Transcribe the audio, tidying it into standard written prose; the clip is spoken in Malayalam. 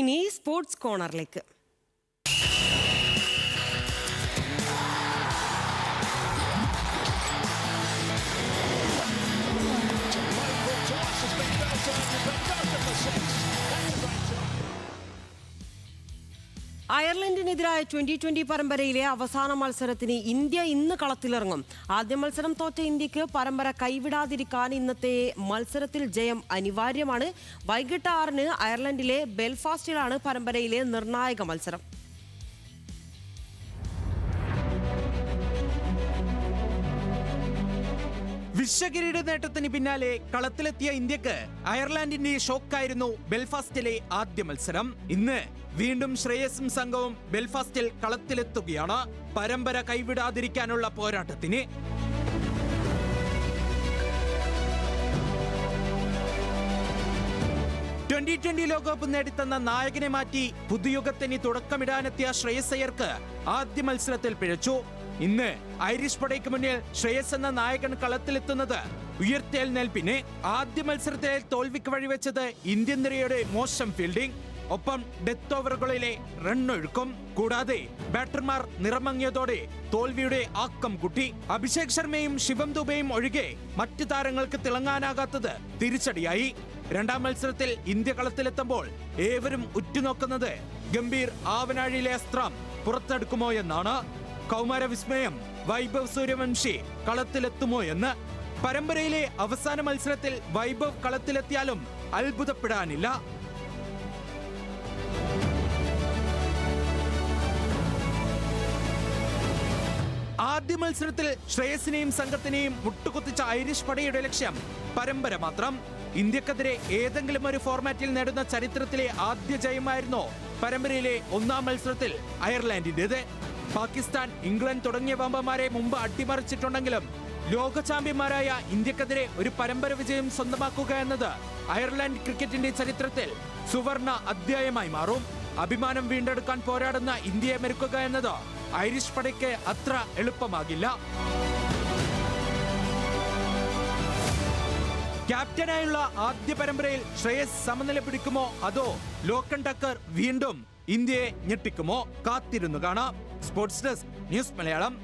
ഇനി സ്പോർട്സ് കോർണറിലേക്ക്. അയർലൻഡിനെതിരായ 2020 പരമ്പരയിലെ അവസാന മത്സരത്തിന് ഇന്ത്യ ഇന്ന് കളത്തിലിറങ്ങും. ആദ്യ മത്സരം തോറ്റ ഇന്ത്യക്ക് പരമ്പര കൈവിടാതിരിക്കാൻ ഇന്നത്തെ മത്സരത്തിൽ ജയം അനിവാര്യമാണ്. വൈകിട്ട് 6-ന് അയർലൻഡിലെ ബെൽഫാസ്റ്റിലാണ് പരമ്പരയിലെ നിർണായക മത്സരം. വിശ്വകിരീട നേട്ടത്തിന് പിന്നാലെ കളത്തിലെത്തിയ ഇന്ത്യക്ക് അയർലൻഡിന്റെ ഷോക്കായിരുന്നു ബെൽഫാസ്റ്റിലെ ആദ്യ മത്സരം. ഇന്ന് വീണ്ടും ശ്രേയസും സംഘവും ബെൽഫാസ്റ്റിൽ കളത്തിലെത്തുകയാണ് പരമ്പര കൈവിടാതിരിക്കാനുള്ള പോരാട്ടത്തിന്. T20 ലോകകപ്പ് നേടിത്തന്ന നായകനെ മാറ്റി പുതുയുഗത്തിന് തുടക്കമിടാനെത്തിയ ശ്രേയസ് അയ്യർക്ക് ആദ്യ മത്സരത്തിൽ പിഴച്ചു. ഇന്ന് ഐറിഷ് പടയ്ക്ക് മുന്നിൽ ശ്രേയസ് എന്ന നായകൻ കളത്തിലെത്തുന്നത് ഉയർത്തെഴുന്നേൽപ്പിന്. ആദ്യ മത്സരത്തിൽ തോൽവിക്ക് വഴിവെച്ചത് ഇന്ത്യൻ നിരയുടെ മോശം ഫീൽഡിംഗ്, ഒപ്പം ഡെത്ത് ഓവറുകളിലെ റണ്ണൊഴുക്കും. കൂടാതെ ബാറ്റർമാർ നിറമങ്ങിയതോടെ തോൽവിയുടെ ആക്കം കൂട്ടി. അഭിഷേക് ശർമ്മയും ശിവം ദുബെയും ഒഴികെ മറ്റു താരങ്ങൾക്ക് തിളങ്ങാനാകാത്തത് തിരിച്ചടിയായി. രണ്ടാം മത്സരത്തിൽ ഇന്ത്യ കളത്തിലെത്തുമ്പോൾ ഏവരും ഉറ്റുനോക്കുന്നത് ഗംഭീർ ആവനാഴിയിലെ അസ്ത്രം പുറത്തെടുക്കുമോ എന്നാണ്. കൗമാര വിസ്മയം വൈഭവ് സൂര്യവംശി കളത്തിലെത്തുമോ എന്ന്. പരമ്പരയിലെ അവസാന മത്സരത്തിൽ വൈഭവ് കളത്തിലെത്തിയാലും അത്ഭുതപ്പെടാനില്ല. ആദ്യ മത്സരത്തിൽ ശ്രേയസിനെയും സംഘത്തിനെയും മുട്ടുകുത്തിച്ച ഐറിഷ് പടയുടെ ലക്ഷ്യം പരമ്പര മാത്രം. ഇന്ത്യക്കെതിരെ ഏതെങ്കിലും ഒരു ഫോർമാറ്റിൽ നേടുന്ന ചരിത്രത്തിലെ ആദ്യ ജയമായിരുന്നു പരമ്പരയിലെ ഒന്നാം മത്സരത്തിൽ അയർലൻഡിന്റേത്. പാകിസ്ഥാൻ, ഇംഗ്ലണ്ട് തുടങ്ങിയ വമ്പന്മാരെ മുമ്പ് അട്ടിമറിച്ചിട്ടുണ്ടെങ്കിലും ലോക ചാമ്പ്യന്മാരായ ഇന്ത്യക്കെതിരെ ഒരു പരമ്പര വിജയം സ്വന്തമാക്കുക എന്നത് അയർലൻഡ് ക്രിക്കറ്റിന്റെ ചരിത്രത്തിൽ സുവർണ അധ്യായമായി മാറും. അഭിമാനം വീണ്ടെടുക്കാൻ പോരാടുന്ന ഇന്ത്യയെ മെരുക്കുക എന്നത് ഐറിഷ് പടയ്ക്ക് അത്ര എളുപ്പമാകില്ല. ക്യാപ്റ്റനായുള്ള ആദ്യ പരമ്പരയിൽ ശ്രേയസ് സമനില പിടിക്കുമോ അതോ ലോക്കൺ ടക്കർ വീണ്ടും ഇന്ത്യയെ ഞെട്ടിക്കുമോ? കാത്തിരുന്നു കാണാം. Sports desk, news Malayalam.